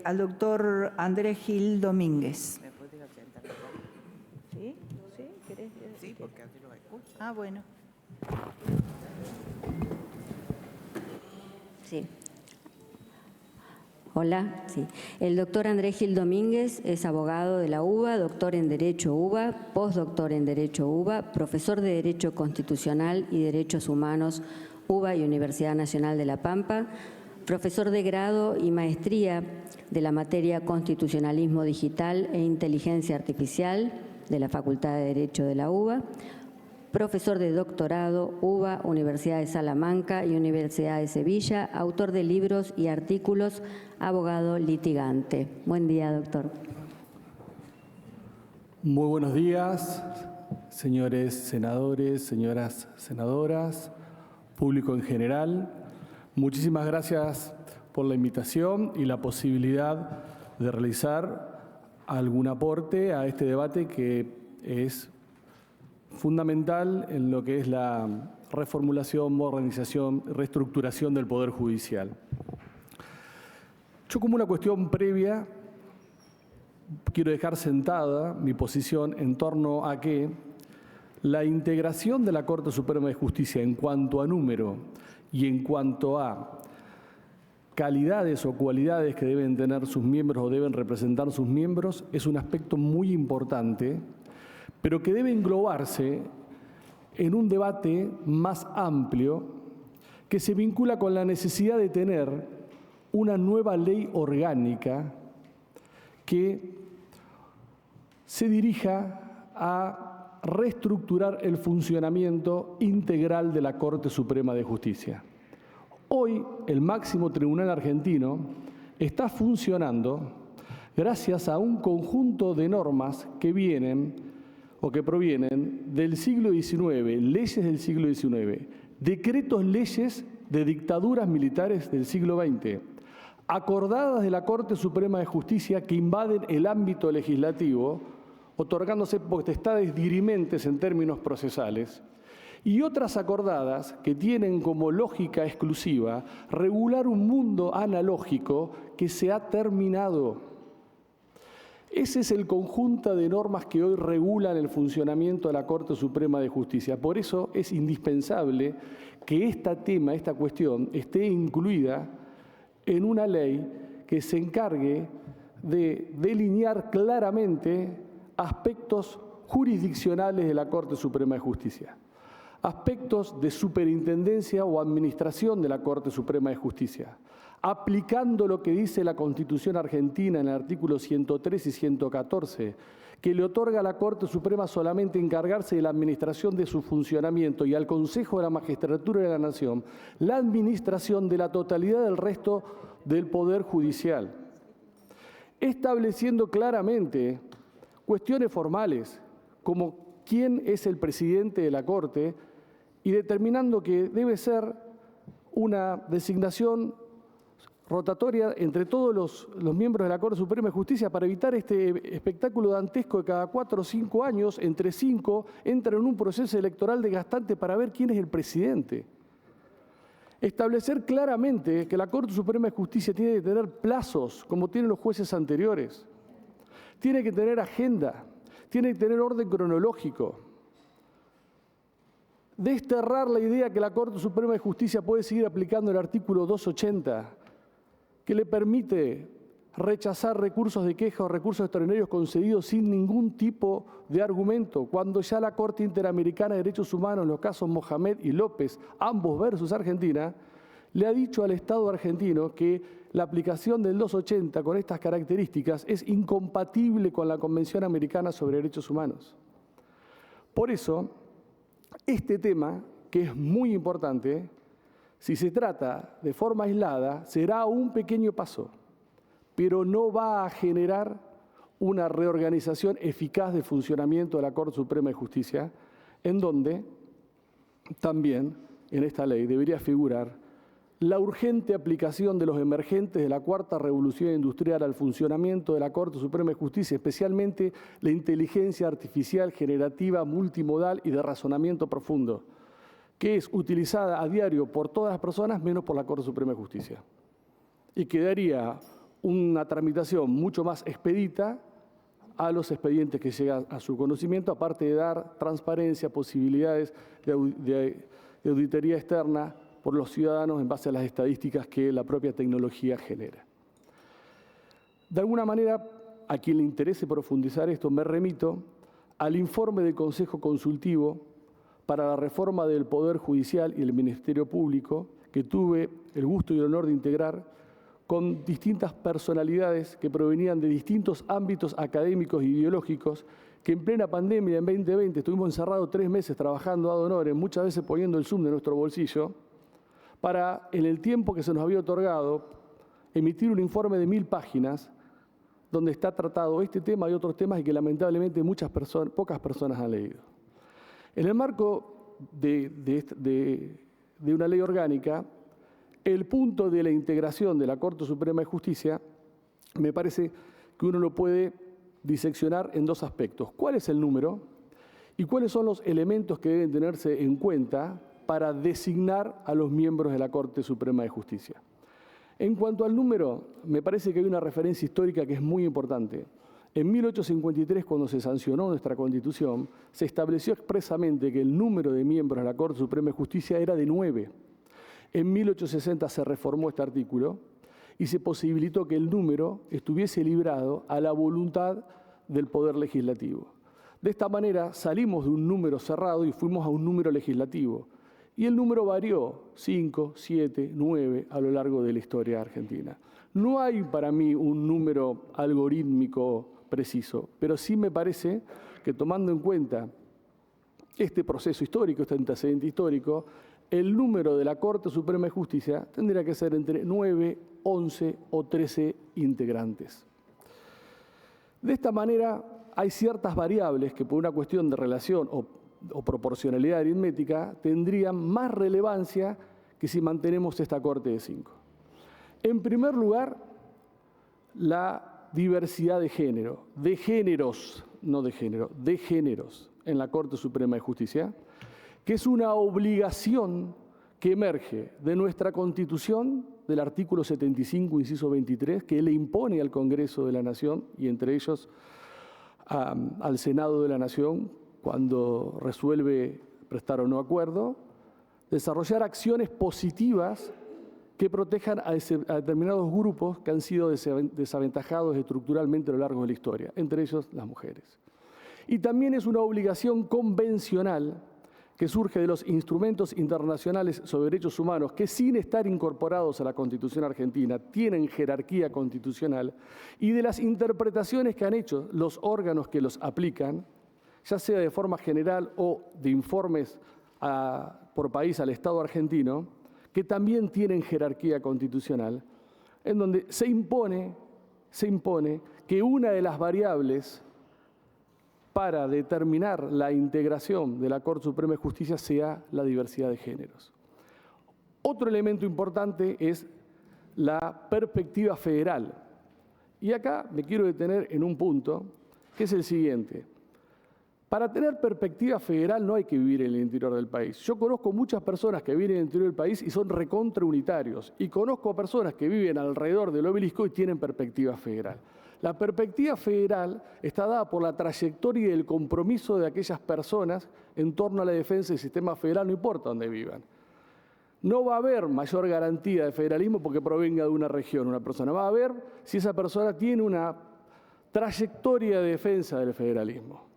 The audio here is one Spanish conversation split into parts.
al doctor Andrés Gil Domínguez. ¿Me puede sentar acá? ¿Sí? ¿Sí? ¿Querés? Sí, porque así lo escucho. Ah, bueno. Sí. Hola, sí. El doctor Andrés Gil Domínguez es abogado de la UBA, doctor en Derecho UBA, postdoctor en Derecho UBA, profesor de Derecho Constitucional y Derechos Humanos UBA y Universidad Nacional de La Pampa, profesor de grado y maestría de la materia Constitucionalismo Digital e Inteligencia Artificial de la Facultad de Derecho de la UBA, profesor de doctorado, UBA, Universidad de Salamanca y Universidad de Sevilla, autor de libros y artículos, abogado litigante. Buen día, doctor. Muy buenos días, señores senadores, señoras senadoras, público en general. Muchísimas gracias por la invitación y la posibilidad de realizar algún aporte a este debate que es fundamental en lo que es la reformulación, modernización, reestructuración del Poder Judicial. Yo, como una cuestión previa, quiero dejar sentada mi posición en torno a que la integración de la Corte Suprema de Justicia en cuanto a número y en cuanto a calidades o cualidades que deben tener sus miembros o deben representar sus miembros es un aspecto muy importante, pero que debe englobarse en un debate más amplio que se vincula con la necesidad de tener una nueva ley orgánica que se dirija a reestructurar el funcionamiento integral de la Corte Suprema de Justicia. Hoy, el máximo tribunal argentino está funcionando gracias a un conjunto de normas que vienen o que provienen del siglo XIX, leyes del siglo XIX, decretos leyes de dictaduras militares del siglo XX, acordadas de la Corte Suprema de Justicia que invaden el ámbito legislativo, otorgándose potestades dirimentes en términos procesales, y otras acordadas que tienen como lógica exclusiva regular un mundo analógico que se ha terminado. Ese es el conjunto de normas que hoy regulan el funcionamiento de la Corte Suprema de Justicia. Por eso es indispensable que esta cuestión esté incluida en una ley que se encargue de delinear claramente aspectos jurisdiccionales de la Corte Suprema de Justicia, aspectos de superintendencia o administración de la Corte Suprema de Justicia, aplicando lo que dice la Constitución argentina en el artículo 103 y 114, que le otorga a la Corte Suprema solamente encargarse de la administración de su funcionamiento y al Consejo de la Magistratura de la Nación la administración de la totalidad del resto del Poder Judicial, estableciendo claramente cuestiones formales como quién es el presidente de la Corte y determinando que debe ser una designación rotatoria entre todos los miembros de la Corte Suprema de Justicia para evitar este espectáculo dantesco de cada 4 o 5 años, entre 5, entran en un proceso electoral desgastante para ver quién es el presidente. Establecer claramente que la Corte Suprema de Justicia tiene que tener plazos, como tienen los jueces anteriores. Tiene que tener agenda, tiene que tener orden cronológico. Desterrar la idea que la Corte Suprema de Justicia puede seguir aplicando el artículo 280, que le permite rechazar recursos de queja o recursos extraordinarios concedidos sin ningún tipo de argumento, cuando ya la Corte Interamericana de Derechos Humanos, en los casos Mohamed y López, ambos versus Argentina, le ha dicho al Estado argentino que la aplicación del 280 con estas características es incompatible con la Convención Americana sobre Derechos Humanos. Por eso, este tema, que es muy importante, si se trata de forma aislada, será un pequeño paso, pero no va a generar una reorganización eficaz del funcionamiento de la Corte Suprema de Justicia, en donde también en esta ley debería figurar la urgente aplicación de los emergentes de la Cuarta Revolución Industrial al funcionamiento de la Corte Suprema de Justicia, especialmente la inteligencia artificial generativa, multimodal y de razonamiento profundo, que es utilizada a diario por todas las personas menos por la Corte Suprema de Justicia, y que daría una tramitación mucho más expedita a los expedientes que llegan a su conocimiento, aparte de dar transparencia, posibilidades de auditoría externa por los ciudadanos en base a las estadísticas que la propia tecnología genera. De alguna manera, a quien le interese profundizar esto, me remito al informe del Consejo Consultivo para la Reforma del Poder Judicial y el Ministerio Público, que tuve el gusto y el honor de integrar con distintas personalidades que provenían de distintos ámbitos académicos e ideológicos, que en plena pandemia, en 2020, estuvimos encerrados 3 meses trabajando ad honorem, muchas veces poniendo el Zoom de nuestro bolsillo, para, en el tiempo que se nos había otorgado, emitir un informe de 1000 páginas, donde está tratado este tema y otros temas y que lamentablemente pocas personas han leído. En el marco de una ley orgánica, el punto de la integración de la Corte Suprema de Justicia me parece que uno lo puede diseccionar en 2 aspectos. ¿Cuál es el número? ¿Y cuáles son los elementos que deben tenerse en cuenta para designar a los miembros de la Corte Suprema de Justicia? En cuanto al número, me parece que hay una referencia histórica que es muy importante. En 1853, cuando se sancionó nuestra Constitución, se estableció expresamente que el número de miembros de la Corte Suprema de Justicia era de 9. En 1860 se reformó este artículo y se posibilitó que el número estuviese librado a la voluntad del Poder Legislativo. De esta manera salimos de un número cerrado y fuimos a un número legislativo. Y el número varió, 5, 7, 9, a lo largo de la historia argentina. No hay para mí un número algorítmico preciso, pero sí me parece que tomando en cuenta este proceso histórico, este antecedente histórico, el número de la Corte Suprema de Justicia tendría que ser entre 9, 11 o 13 integrantes. De esta manera, hay ciertas variables que por una cuestión de relación o proporcionalidad aritmética tendrían más relevancia que si mantenemos esta Corte de 5. En primer lugar, la diversidad de género, de géneros, no de género, de géneros en la Corte Suprema de Justicia, que es una obligación que emerge de nuestra Constitución, del artículo 75, inciso 23, que le impone al Congreso de la Nación, y entre ellos al Senado de la Nación, cuando resuelve prestar o no acuerdo, desarrollar acciones positivas que protejan a determinados grupos que han sido desaventajados estructuralmente a lo largo de la historia, entre ellos las mujeres. Y también es una obligación convencional que surge de los instrumentos internacionales sobre derechos humanos que, sin estar incorporados a la Constitución argentina, tienen jerarquía constitucional, y de las interpretaciones que han hecho los órganos que los aplican, ya sea de forma general o de informes por país al Estado argentino, que también tienen jerarquía constitucional, en donde se impone que una de las variables para determinar la integración de la Corte Suprema de Justicia sea la diversidad de géneros. Otro elemento importante es la perspectiva federal. Y acá me quiero detener en un punto, que es el siguiente. Para tener perspectiva federal no hay que vivir en el interior del país. Yo conozco muchas personas que viven en el interior del país y son recontraunitarios. Y conozco a personas que viven alrededor del obelisco y tienen perspectiva federal. La perspectiva federal está dada por la trayectoria y el compromiso de aquellas personas en torno a la defensa del sistema federal, no importa dónde vivan. No va a haber mayor garantía de federalismo porque provenga de una región, una persona. Va a haber si esa persona tiene una trayectoria de defensa del federalismo.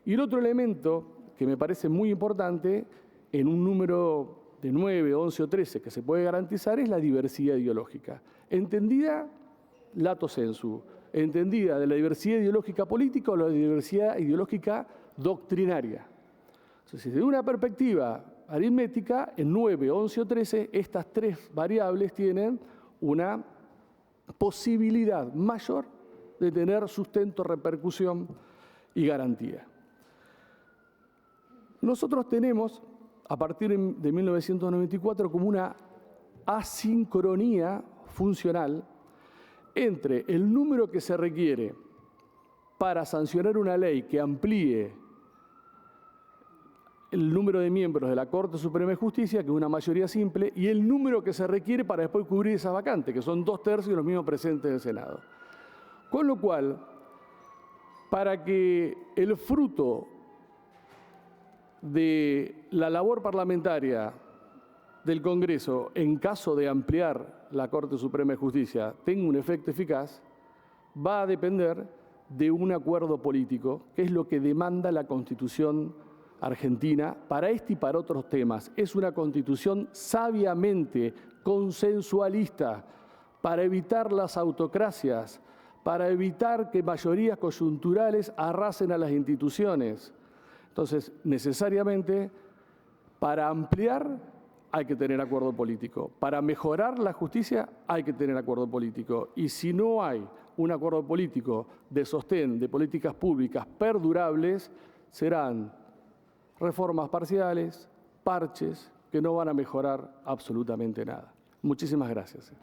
Y el otro elemento que me parece muy importante en un número de 9, 11 o 13 que se puede garantizar es la diversidad ideológica, entendida lato sensu, entendida de la diversidad ideológica política o la diversidad ideológica doctrinaria. Entonces, desde una perspectiva aritmética, en 9, 11 o 13, estas 3 variables tienen una posibilidad mayor de tener sustento, repercusión y garantía. Nosotros tenemos, a partir de 1994, como una asincronía funcional entre el número que se requiere para sancionar una ley que amplíe el número de miembros de la Corte Suprema de Justicia, que es una mayoría simple, y el número que se requiere para después cubrir esa vacante, que son 2/3 de los mismos presentes en el Senado. Con lo cual, para que el fruto de la labor parlamentaria del Congreso, en caso de ampliar la Corte Suprema de Justicia, tenga un efecto eficaz, va a depender de un acuerdo político, que es lo que demanda la Constitución argentina para este y para otros temas. Es una Constitución sabiamente consensualista para evitar las autocracias, para evitar que mayorías coyunturales arrasen a las instituciones. Entonces, necesariamente, para ampliar hay que tener acuerdo político. Para mejorar la justicia hay que tener acuerdo político. Y si no hay un acuerdo político de sostén de políticas públicas perdurables, serán reformas parciales, parches, que no van a mejorar absolutamente nada. Muchísimas gracias.